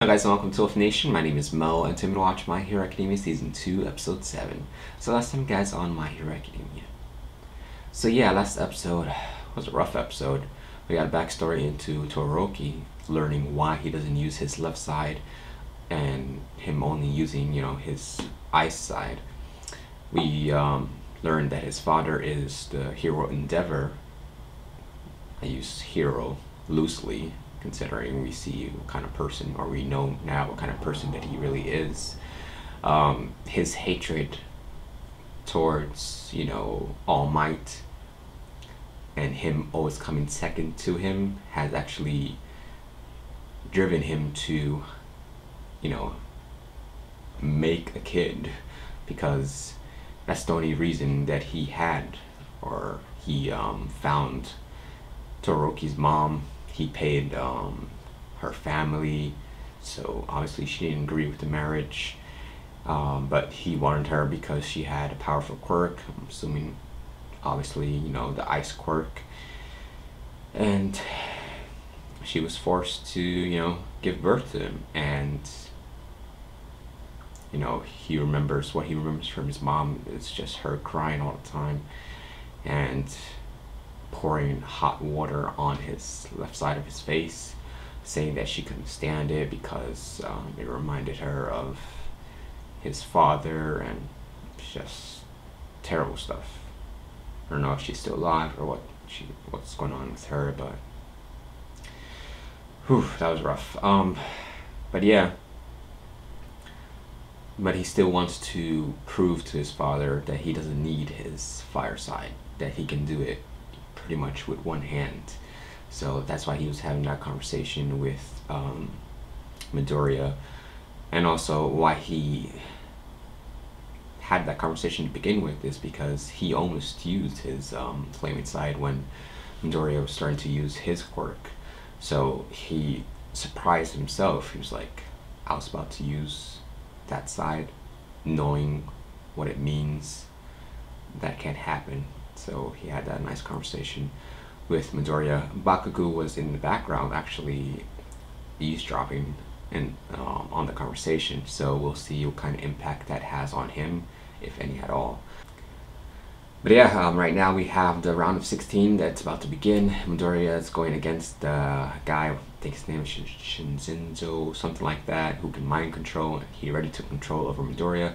Hi guys, and welcome to Wolf Nation. My name is Mo, and today I'm going to watch My Hero Academia Season 2, Episode 7. So last time, guys, on My Hero Academia. So yeah, last episode was a rough episode. We got a backstory into Todoroki, learning why he doesn't use his left side, and him only using, his ice side. We learned that his father is the hero Endeavor. I use hero loosely, considering we see what kind of person, or we know now what kind of person that he really is. His hatred towards, All Might, and him always coming second to him, has actually driven him to, make a kid, because that's the only reason that he had, or he found Todoroki's mom. He paid her family, so obviously she didn't agree with the marriage, but he wanted her because she had a powerful quirk. I'm assuming, obviously, the ice quirk, and she was forced to, give birth to him. And he remembers what he remembers from his mom. It's just her crying all the time and pouring hot water on his left side of his face, saying that she couldn't stand it because it reminded her of his father, and just terrible stuff. I don't know if she's still alive or what's going on with her, but whew, that was rough. But yeah, but he still wants to prove to his father that he doesn't need his fire side, that he can do it pretty much with one hand. So that's why he was having that conversation with Midoriya, and also why he had that conversation to begin with is because he almost used his flaming side when Midoriya was starting to use his quirk. So he surprised himself. He was like, I was about to use that side, knowing what it means. That can't happen. So he had that nice conversation with Midoriya. Bakugo was in the background, actually eavesdropping and on the conversation. So we'll see what kind of impact that has on him, if any at all. But yeah, right now we have the round of 16 that's about to begin. Midoriya is going against the guy, I think his name is Shinso, something like that, who can mind control. He already took control over Midoriya.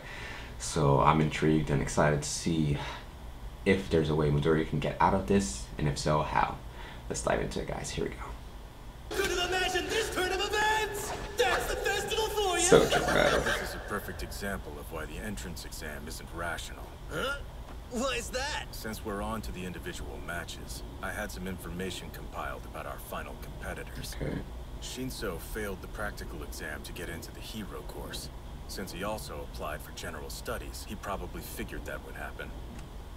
So I'm intrigued and excited to see if there's a way Midoriya can get out of this, and if so, how. Let's dive into it, guys. Here we go. Could have imagined this turn of events! That's the festival for you! Such a battle. This is a perfect example of why the entrance exam isn't rational. Huh? Why is that? Since we're on to the individual matches, I had some information compiled about our final competitors. Okay. Shinso failed the practical exam to get into the hero course. Since he also applied for general studies, he probably figured that would happen.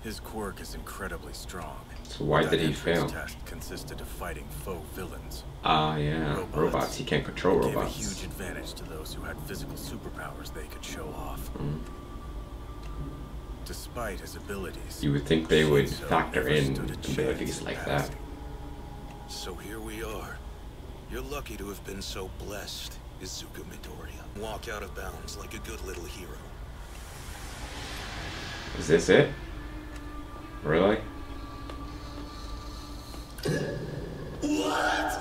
His quirk is incredibly strong. So why did he fail? The test consisted of fighting faux villains. Yeah, robots. He can't control robots. Gave a huge advantage to those who had physical superpowers they could show off. Despite his abilities, You would think they would Shinso factor never in stood a chance abilities in like that. passing. So here we are. You're lucky to have been so blessed, Izuku Midoriya. Walk out of bounds like a good little hero. Is this it? Really? What?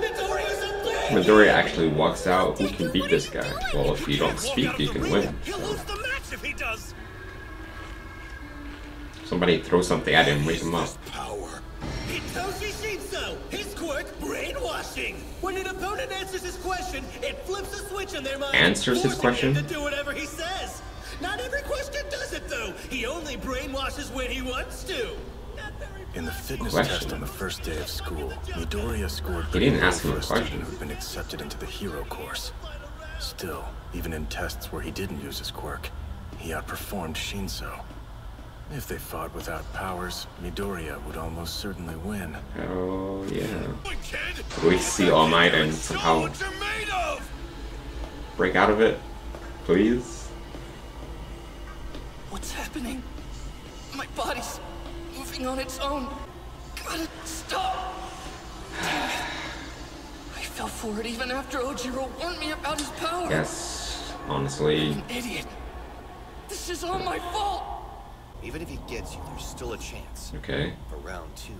Midoriya's a baby! Midoriya actually walks out. Who can beat this guy? Well, if you don't speak, you can win. He'll So lose the match if he does! somebody throw something at him, wake him up. Power. Hitoshi Shinso! His quirk, brainwashing! When an opponent answers his question, it flips a switch in their mind, Answers his forcing question? him to do whatever he says! Not every question does it, though! He only brainwashes when he wants to! In the fitness Question. test on the first day of school, Midoriya scored He didn't pretty ask low him a for a student question. who'd been accepted into the hero course. Still, even in tests where he didn't use his quirk, he outperformed Shinso. If they fought without powers, Midoriya would almost certainly win. Oh yeah. We see All Might and somehow break out of it, please. What's happening? My body's moving on its own. Gotta stop. Damn it. I fell for it even after Ojiro warned me about his power. Yes, honestly. I'm an idiot. This is all my fault. Even if he gets you, there's still a chance. Okay. For round 2,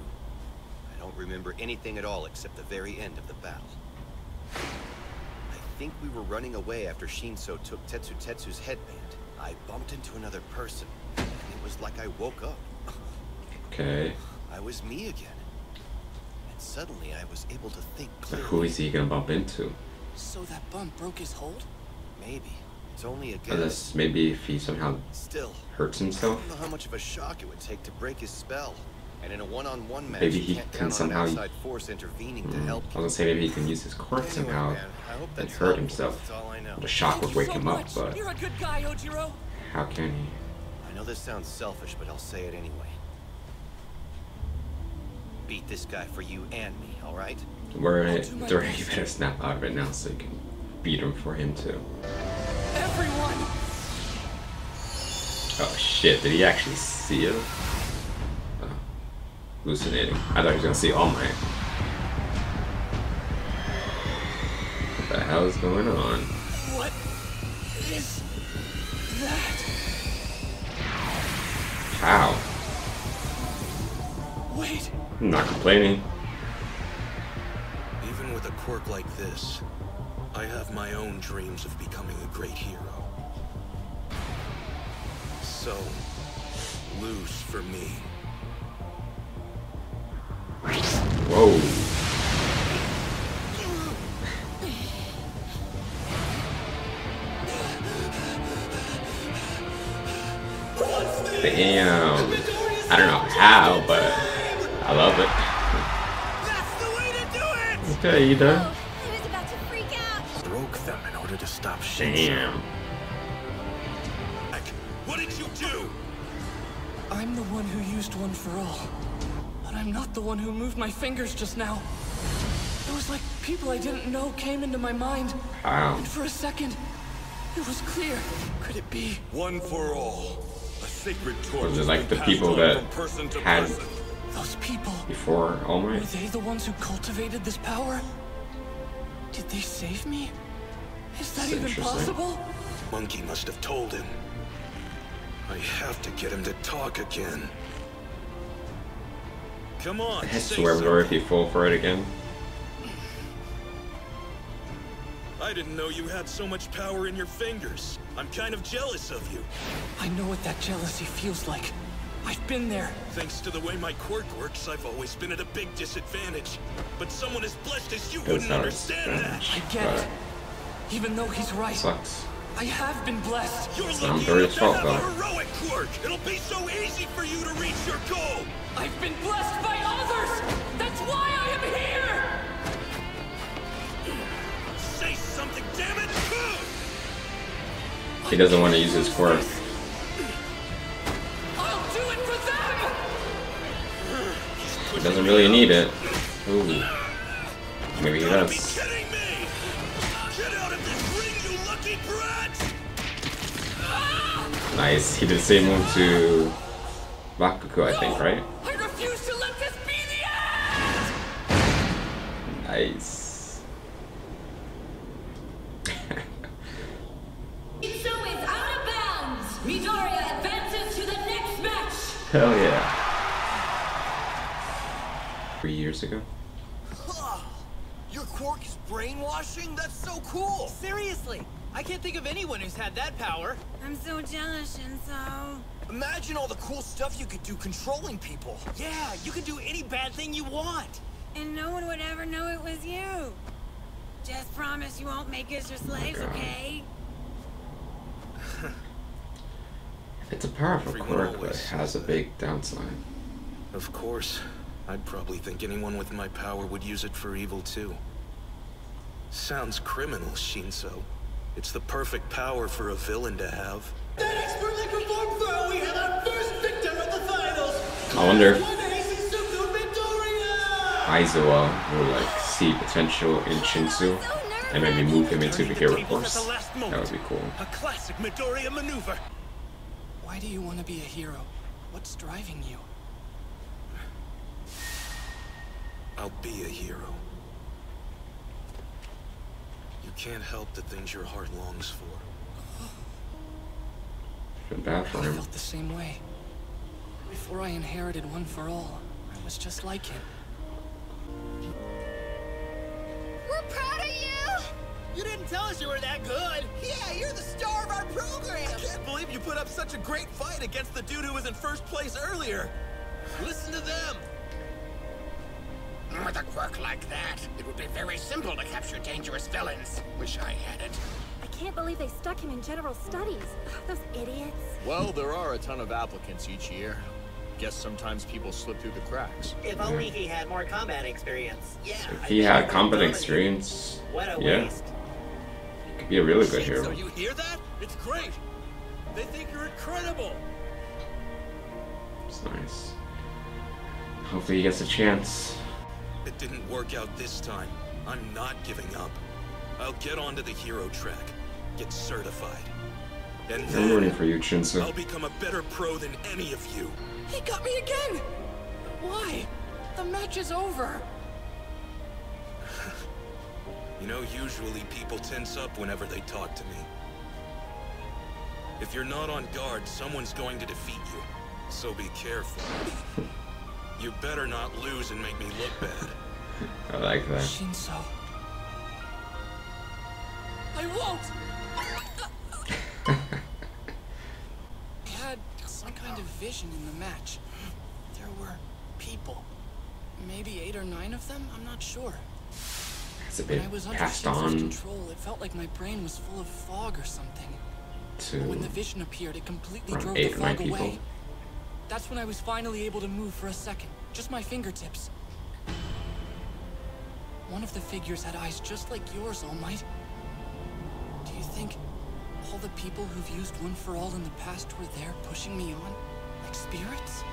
I don't remember anything at all except the very end of the battle. I think we were running away after Shinso took Tetsu's headband. I bumped into another person, and it was like I woke up. Okay. I was me again. And suddenly I was able to think clearly. Who is he gonna bump into? So that bump broke his hold? Maybe. It's only a guess. Unless maybe if he somehow Still hurts I himself. don't know how much of a shock it would take to break his spell. And in a one-on-one match, Maybe you he can't can count on somehow- an outside force intervening to help I was you. gonna say maybe he can use his quirk Anyway, somehow man, I hope and that's hurt helpful. himself. That's all I know. The shock Thank would you wake so him up, much. but You're a good guy, Ojiro. how can he? I know this sounds selfish, but I'll say it anyway. Beat this guy for you and me, all right? Midoriya, you better snap out of it now so you can beat him for him too. Everyone. Oh shit, did he actually see it? Oh, hallucinating. I thought he was gonna see All Might. What the hell is going on? What is that? How? Wait. I'm not complaining. Even with a quirk like this, I have my own dreams of becoming a great hero. So, lose for me. Whoa. Damn. I don't know how, but I love it. That's the way to do it! Okay, you done? I was about to freak out. Broke them in order to stop Shinso. Damn. What did you do? I'm the one who used One for All. But I'm not the one who moved my fingers just now. It was like people I didn't know came into my mind. Wow. And for a second, it was clear. Could it be? One for all. A sacred torch. Was it has like been the passed people on that from person to had person. Those people. before All Were Might? they the ones who cultivated this power? Did they save me? Is that That's even interesting. possible? Monkey must have told him. I have to get him to talk again. Come on, I had say to swear Midoriya if something. you fall for it again. I didn't know you had so much power in your fingers. I'm kind of jealous of you. I know what that jealousy feels like. I've been there. Thanks to the way my quirk works, I've always been at a big disadvantage. But someone as blessed as you That's wouldn't how understand that. I get it. Even though he's right, Sucks. I have been blessed. You're not lucky Midoriya's enough to fault, have though. a heroic quirk. It'll be so easy for you to reach your goal. I've been blessed by others. That's why I am here. Say something, damn it! He doesn't want to use his quirk. I'll do it for them. He doesn't really need it. Ooh. Maybe he Gotta be does. kidding me! Get out of this ring, you lucky brat! Nice. He did the same move to Bakugo, I think, right? I refuse to let this be the end. Nice. Shinso is out of bounds. Midoriya advances to the next match. Hell yeah. 3 years ago? Your quirk is brainwashing? That's so cool! Seriously! I can't think of anyone who's had that power. I'm so jealous, Shinso. Imagine all the cool stuff you could do controlling people. Yeah, you can do any bad thing you want. And no one would ever know it was you. Just promise you won't make us your slaves, okay? It's a powerful Everyone quirk, but always it has a big downside. Of course. I'd probably think anyone with my power would use it for evil too. Sounds criminal, Shinso. It's the perfect power for a villain to have. That expertly performed throw, we have our first victim of the finals. I wonder if Suku Midoriya! Aizawa will like see potential in Shinsu and maybe move him into the hero force. That would be cool. A classic Midoriya maneuver. Why do you want to be a hero? What's driving you? I'll be a hero. You can't help the things your heart longs for. Feel bad for I him. felt the same way. Before I inherited One for All, I was just like him. We're proud of you! You didn't tell us you were that good! Yeah, you're the star of our program! I can't believe you put up such a great fight against the dude who was in first place earlier! Listen to them! With a quirk like that, it would be very simple to capture dangerous villains. Wish I had it. I can't believe they stuck him in general studies. Those idiots. Well, there are a ton of applicants each year. Guess sometimes people slip through the cracks. If only he had more combat experience. Yeah. If he had combat experience, What a yeah, waste. he could be a really good hero. So you hear that? It's great! They think you're incredible! It's nice. Hopefully he gets a chance. It didn't work out this time. I'm not giving up. I'll get onto the hero track, get certified. And I'm rooting then for you, Shinso. I'll become a better pro than any of you. He got me again! Why? The match is over. You know, usually people tense up whenever they talk to me. If you're not on guard, someone's going to defeat you. So be careful. You better not lose and make me look bad. I like that. Shinso. I won't! I had some kind of vision in the match. There were people. Maybe 8 or 9 of them? I'm not sure. It's a When bit I was under passed Shinso's on control, it felt like my brain was full of fog or something. to But when the vision appeared, it completely around drove 8 the or 9 fog people. away. That's when I was finally able to move for a second. Just my fingertips. One of the figures had eyes just like yours, All Might. Do you think all the people who've used One for All in the past were there pushing me on? Like spirits?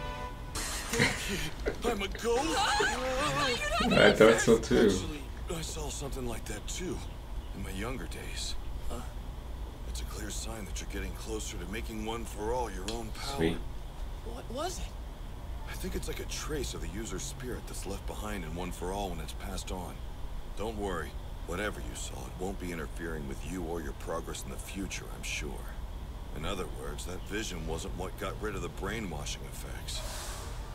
I'm a ghost? I thought so too. Actually, I saw something like that too, in my younger days. It's a clear sign that you're getting closer to making One for All your own power. Sweet. What was it? I think it's like a trace of the user's spirit that's left behind in One for All when it's passed on. Don't worry, whatever you saw, it won't be interfering with you or your progress in the future, I'm sure. In other words, that vision wasn't what got rid of the brainwashing effects.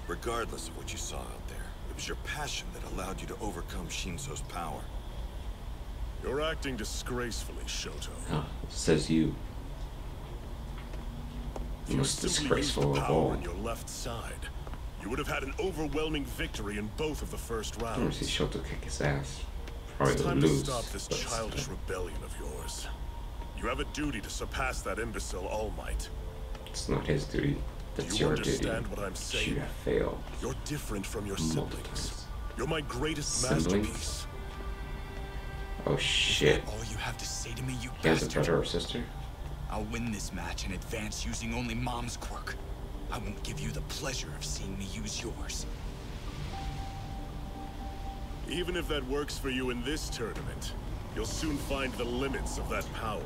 Regardless of what you saw out there, it was your passion that allowed you to overcome Shinso's power. You're acting disgracefully, Shoto. Oh, says you. If you Most simply used disgraceful the of power all. on your left side, you would have had an overwhelming victory in both of the first I want to see rounds. Shoto kick his ass. Probably It's time lose. to stop this but childish rebellion of yours. You have a duty to surpass that imbecile All Might. it's not his duty. That's You your duty. understand what I'm saying? You have failed. You're different from your Multiple siblings. times. You're my greatest Siblings? masterpiece. Oh shit. All you have to say to me, you He has a bastard. brother or sister? I'll win this match and advance using only Mom's quirk. I won't give you the pleasure of seeing me use yours. Even if that works for you in this tournament, you'll soon find the limits of that power.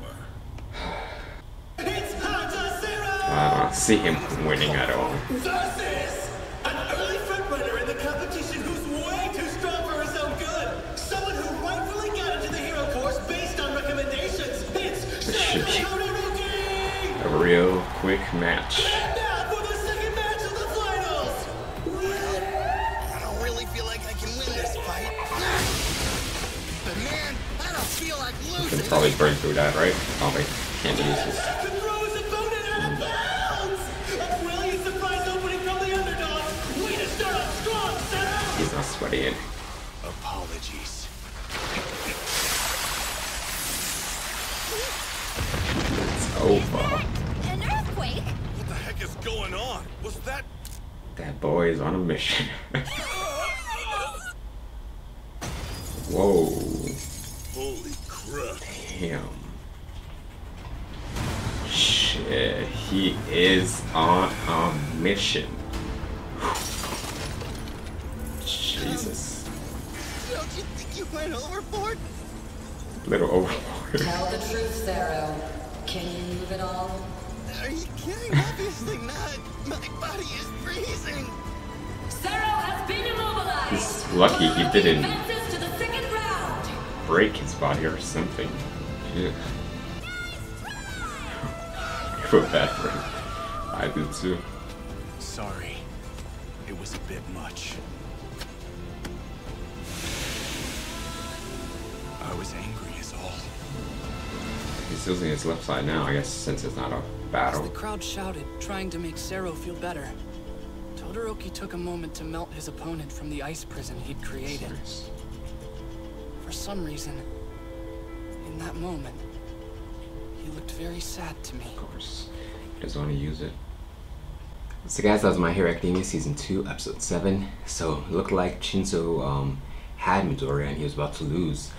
It's Hunter Zero! I don't see him winning at all. Versus an early frontrunner in the competition who's way too strong for his own good. Someone who rightfully got into the hero course based on recommendations. It's This should be Todoroki! a real quick match. And now for the second match of the finals! I don't really feel like I can win this fight. But man, I don't feel like You losing. can probably break through that, right? Probably can't use this. Can throw his opponent out of bounds! A brilliant surprise opening from the underdog! Way to start off strong, Sarah! He's not sweating. Apologies. It's over. An earthquake? What the heck is going on? Was that... That boy is on a mission. Whoa. Holy crap. Damn. Shit. He is on a mission. Jesus. Don't you think you went overboard? Little overboard. Tell the truth, Zero. Can you move at all? Are you kidding? Obviously not. My body is freezing. Zero has been immobilized. He's lucky he didn't Advances to the second round. break his body or something. Yeah. I feel bad for him. I do too. Sorry. It was a bit much. I was angry is all. He's using his left side now, I guess, since it's not a battle. As the crowd shouted, trying to make Sero feel better, Todoroki took a moment to melt his opponent from the ice prison he'd created. Nice. For some reason, in that moment, he looked very sad to me. Of course. He doesn't want to use it. So guys, that was My Hero Academia Season 2, Episode 7. So it looked like Shinso had Midoriya and he was about to lose.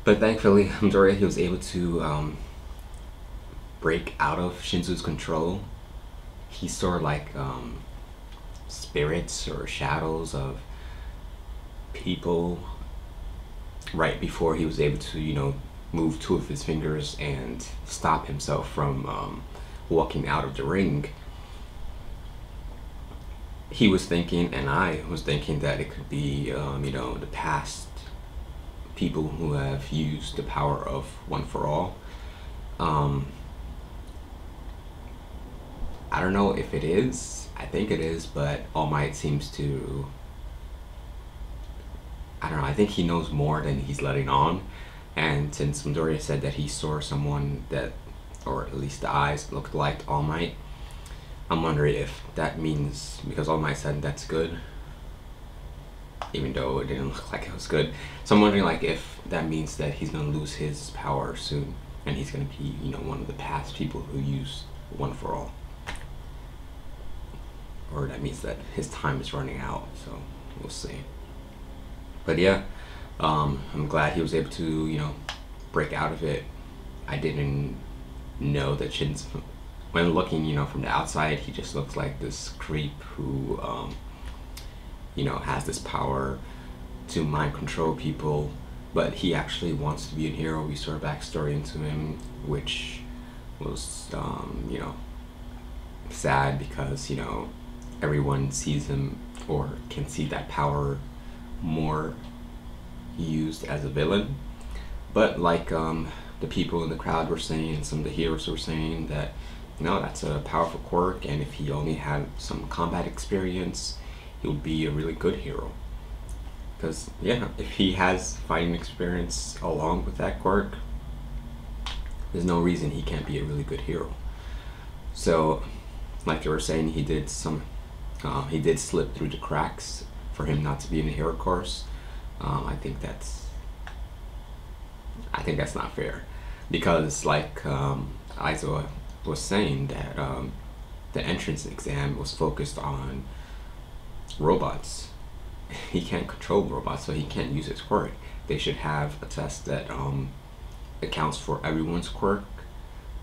But thankfully, Midoriya, he was able to break out of Shinso's control. He saw like spirits or shadows of people right before he was able to, you know, move two of his fingers and stop himself from walking out of the ring. He was thinking, and I was thinking, that it could be, you know, the past people who have used the power of One for All. I don't know if it is. I think it is, but All Might seems to, I don't know, I think he knows more than he's letting on. And since Midoriya said that he saw someone that, or at least the eyes looked like All Might, I'm wondering if that means, because All Might said that's good, even though it didn't look like it was good. So I'm wondering like if that means that he's gonna lose his power soon, and he's gonna be, you know, one of the past people who used One for All. Or that means that his time is running out, so we'll see. But yeah, I'm glad he was able to, you know, break out of it. I didn't know that Shinso, when looking, you know, from the outside, he just looks like this creep who, you know, has this power to mind control people, but he actually wants to be a hero. We saw a backstory into him, which was, you know, sad because, you know, everyone sees him or can see that power more used as a villain. But like the people in the crowd were saying, and some of the heroes were saying that no, that's a powerful quirk, and if he only had some combat experience, he would be a really good hero. Because yeah, if he has fighting experience along with that quirk, there's no reason he can't be a really good hero. So like you were saying, he did slip through the cracks for him not to be in the hero course. I think that's not fair, because like Aizawa was saying that the entrance exam was focused on robots. He can't control robots, so he can't use his quirk. They should have a test that accounts for everyone's quirk,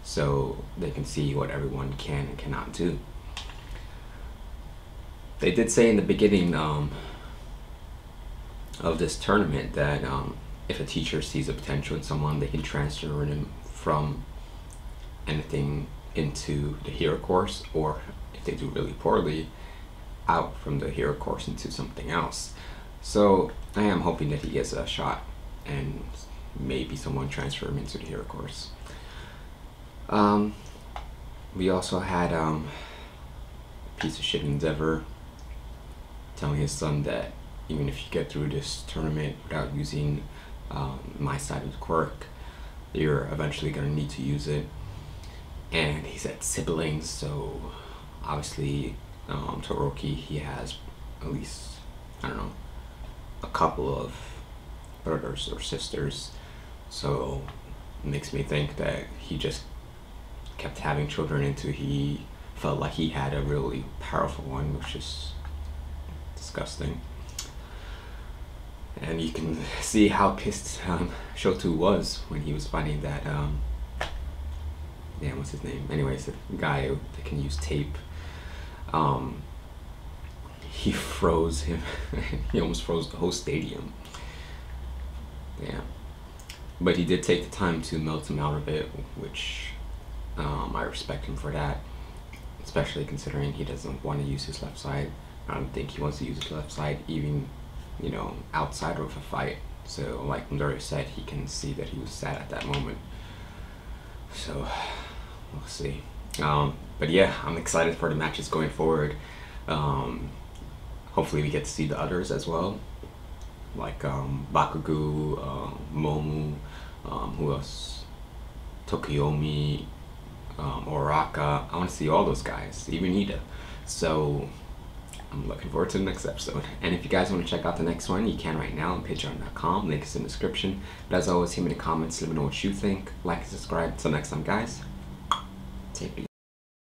so they can see what everyone can and cannot do. They did say in the beginning of this tournament that if a teacher sees a potential in someone, they can transfer them from anything into the hero course, or if they do really poorly, out from the hero course into something else. So I am hoping that he gets a shot and maybe someone transfer him into the hero course. We also had piece of shit Endeavor telling his son that even if you get through this tournament without using my side of the quirk, you're eventually going to need to use it. And he said siblings, so obviously Todoroki, he has at least, I don't know, a couple of brothers or sisters, so it makes me think that he just kept having children until he felt like he had a really powerful one, which is disgusting. And you can see how pissed Shoto was when he was finding that damn, what's his name? Anyways, the guy that can use tape. He froze him. He almost froze the whole stadium. Yeah. But he did take the time to melt him out of it, which I respect him for that. Especially considering he doesn't want to use his left side. I don't think he wants to use his left side even, you know, outside of a fight. So like Midoriya said, he can see that he was sad at that moment. So we'll see. But yeah, I'm excited for the matches going forward. Hopefully we get to see the others as well, like Bakugo, Momu, who else? Tokiyomi, Oraka. I want to see all those guys, even Ida. So I'm looking forward to the next episode. And if you guys want to check out the next one, you can right now on patreon.com. Link is in the description. But as always, leave me in the comments. Let me know what you think. Like and subscribe. Until next time, guys. Take it easy.